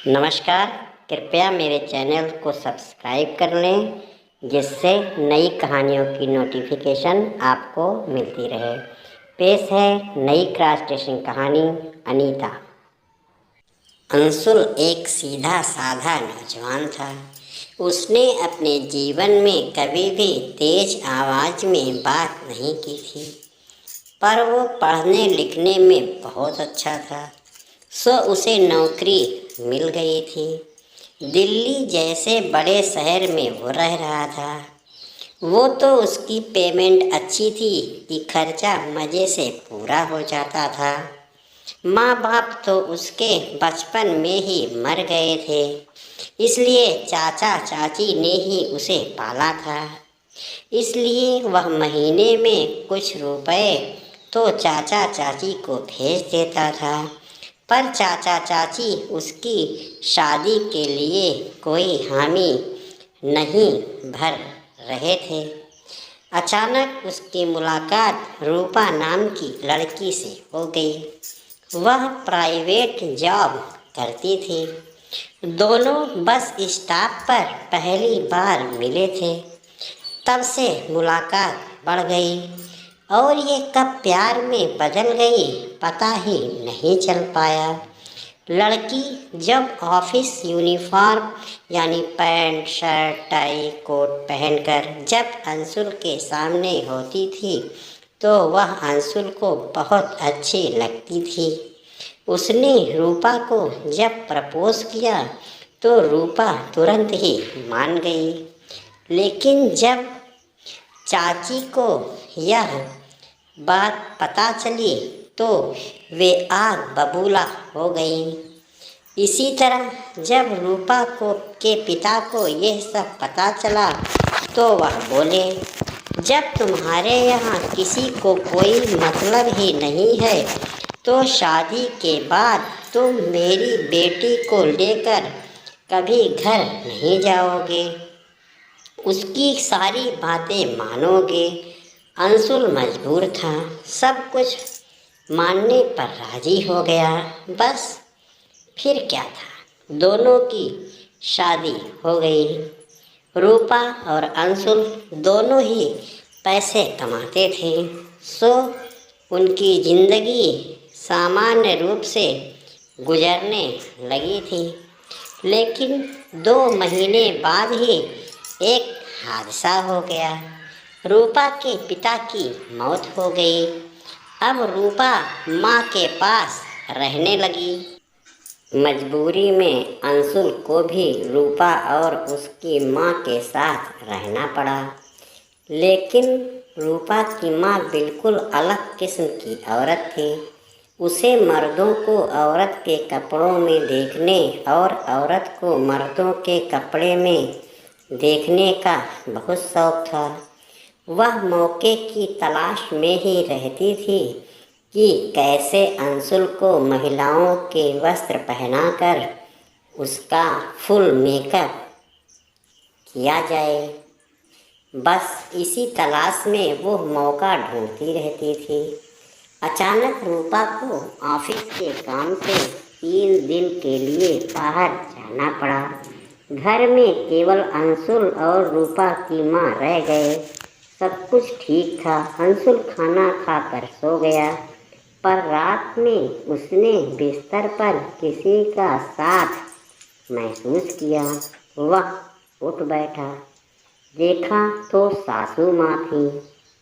नमस्कार। कृपया मेरे चैनल को सब्सक्राइब कर लें, जिससे नई कहानियों की नोटिफिकेशन आपको मिलती रहे। पेश है नई क्रॉस स्टेशन कहानी, अनीता। अंशुल एक सीधा साधा नौजवान था। उसने अपने जीवन में कभी भी तेज आवाज़ में बात नहीं की थी, पर वो पढ़ने लिखने में बहुत अच्छा था। सो उसे नौकरी मिल गई थी। दिल्ली जैसे बड़े शहर में वो रह रहा था। वो तो उसकी पेमेंट अच्छी थी कि खर्चा मज़े से पूरा हो जाता था। माँ बाप तो उसके बचपन में ही मर गए थे, इसलिए चाचा चाची ने ही उसे पाला था। इसलिए वह महीने में कुछ रुपए तो चाचा चाची को भेज देता था, पर चाचा चाची उसकी शादी के लिए कोई हामी नहीं भर रहे थे। अचानक उसकी मुलाकात रूपा नाम की लड़की से हो गई। वह प्राइवेट जॉब करती थी। दोनों बस स्टॉप पर पहली बार मिले थे। तब से मुलाकात बढ़ गई और ये कब प्यार में बदल गई पता ही नहीं चल पाया। लड़की जब ऑफिस यूनिफॉर्म यानी पैंट शर्ट टाई कोट पहनकर जब अंशुल के सामने होती थी तो वह अंशुल को बहुत अच्छी लगती थी। उसने रूपा को जब प्रपोज किया तो रूपा तुरंत ही मान गई, लेकिन जब चाची को यह बात पता चली तो वे आग बबूला हो गईं। इसी तरह जब रूपा को के पिता को यह सब पता चला तो वह बोले, जब तुम्हारे यहाँ किसी को कोई मतलब ही नहीं है तो शादी के बाद तुम मेरी बेटी को लेकर कभी घर नहीं जाओगे, उसकी सारी बातें मानोगे। अंशुल मजबूर था, सब कुछ मानने पर राजी हो गया। बस फिर क्या था, दोनों की शादी हो गई। रूपा और अंशुल दोनों ही पैसे कमाते थे, सो उनकी ज़िंदगी सामान्य रूप से गुजरने लगी थी। लेकिन 2 महीने बाद ही एक हादसा हो गया। रूपा के पिता की मौत हो गई। अब रूपा माँ के पास रहने लगी। मजबूरी में अंशुल को भी रूपा और उसकी माँ के साथ रहना पड़ा। लेकिन रूपा की माँ बिल्कुल अलग किस्म की औरत थी। उसे मर्दों को औरत के कपड़ों में देखने और औरत को मर्दों के कपड़े में देखने का बहुत शौक था। वह मौके की तलाश में ही रहती थी कि कैसे अंशुल को महिलाओं के वस्त्र पहनाकर उसका फुल मेकअप किया जाए। बस इसी तलाश में वो मौका ढूंढती रहती थी। अचानक रूपा को ऑफिस के काम से 3 दिन के लिए बाहर जाना पड़ा। घर में केवल अंशुल और रूपा की माँ रह गए। सब कुछ ठीक था। अंशुल खाना खाकर सो गया, पर रात में उसने बिस्तर पर किसी का साथ महसूस किया। वह उठ बैठा, देखा तो सासू माँ थी।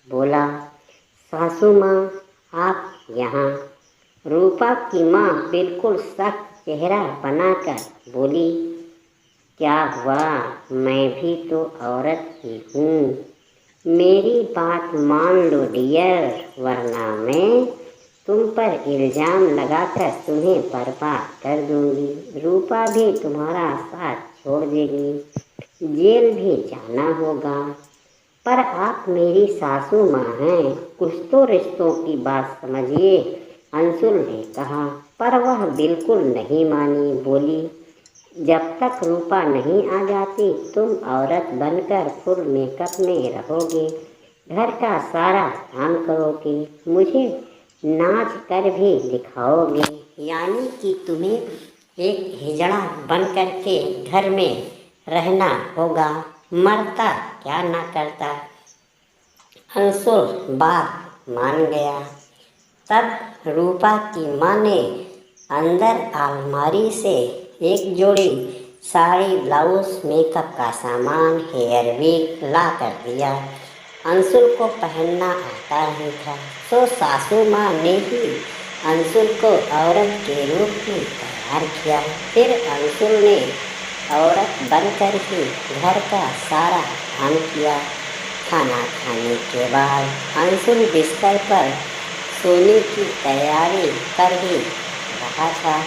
बोला, सासू माँ आप यहाँ? रूपा की माँ बिल्कुल सख्त चेहरा बनाकर बोली, क्या हुआ? मैं भी तो औरत ही हूँ, मेरी बात मान लो डियर, वरना मैं तुम पर इल्ज़ाम लगाकर तुम्हें बर्बाद कर दूँगी। रूपा भी तुम्हारा साथ छोड़ देगी, जेल भी जाना होगा। पर आप मेरी सासू माँ हैं, कुछ तो रिश्तों की बात समझिए, अंशुल ने कहा। पर वह बिल्कुल नहीं मानी। बोली, जब तक रूपा नहीं आ जाती तुम औरत बनकर फुल मेकअप में रहोगे, घर का सारा काम करोगे, मुझे नाच कर भी दिखाओगे, यानी कि तुम्हें एक हिजड़ा बन कर के घर में रहना होगा, मरता क्या ना करता। अंशुल बात मान गया। तब रूपा की माँ ने अंदर अलमारी से एक जोड़ी साड़ी, ब्लाउज, मेकअप का सामान, हेयर विग ला कर दिया। अंशुल को पहनना आता नहीं था, तो सासू माँ ने ही अंशुल को औरत के रूप में तैयार किया। फिर अंशुल ने औरत बनकर ही घर का सारा काम किया। खाना खाने के बाद अंशुल बिस्तर पर सोने की तैयारी कर ही रहा था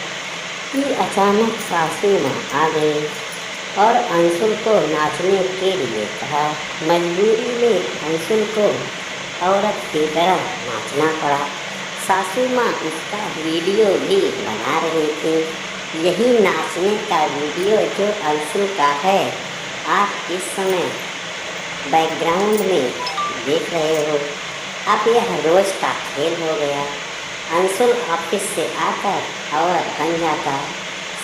कि अचानक सासू माँ आ गई और अंशुल को नाचने के लिए कहा। मजबूरी में अंशुल को औरत की तरह नाचना पड़ा। सासू माँ इसका वीडियो भी बना रही थी। यही नाचने का वीडियो जो अंशुल का है, आप इस समय बैकग्राउंड में देख रहे हो। अब यह रोज़ का खेल हो गया। अंशुल ऑफिस से आकर औरत बन जाता,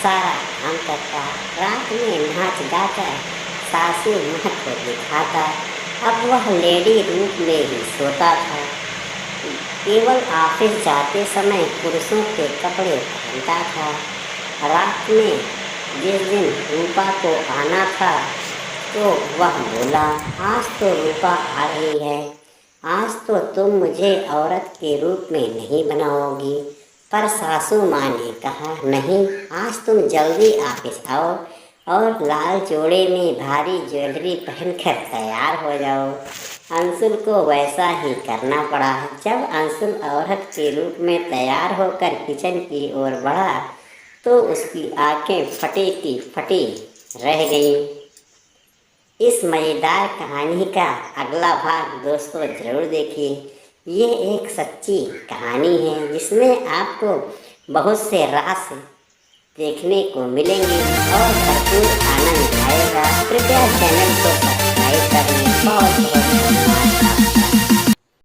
सारा काम करता, रात में नाच गाकर सासू माँ को दिखाता। अब वह लेडी रूप में ही सोता था। केवल ऑफिस जाते समय पुरुषों के कपड़े पहनता था। रात में जिस दिन रूपा को आना था तो वह बोला, आज तो रूपा आ रही है, आज तो तुम मुझे औरत के रूप में नहीं बनाओगी। पर सासू माँ ने कहा, नहीं, आज तुम जल्दी ऑफिस आओ और लाल जोड़े में भारी ज्वेलरी पहनकर तैयार हो जाओ। अंशुल को वैसा ही करना पड़ा। जब अंशुल औरत के रूप में तैयार होकर किचन की ओर बढ़ा तो उसकी आंखें फटी की फटी रह गईं। इस मज़ेदार कहानी का अगला भाग दोस्तों ज़रूर देखिए। ये एक सच्ची कहानी है जिसमें आपको बहुत से रास देखने को मिलेंगे और भरपूर आनंद आएगा। कृपया चैनल को सब्सक्राइब कर लें। बहुत बहुत धन्यवाद।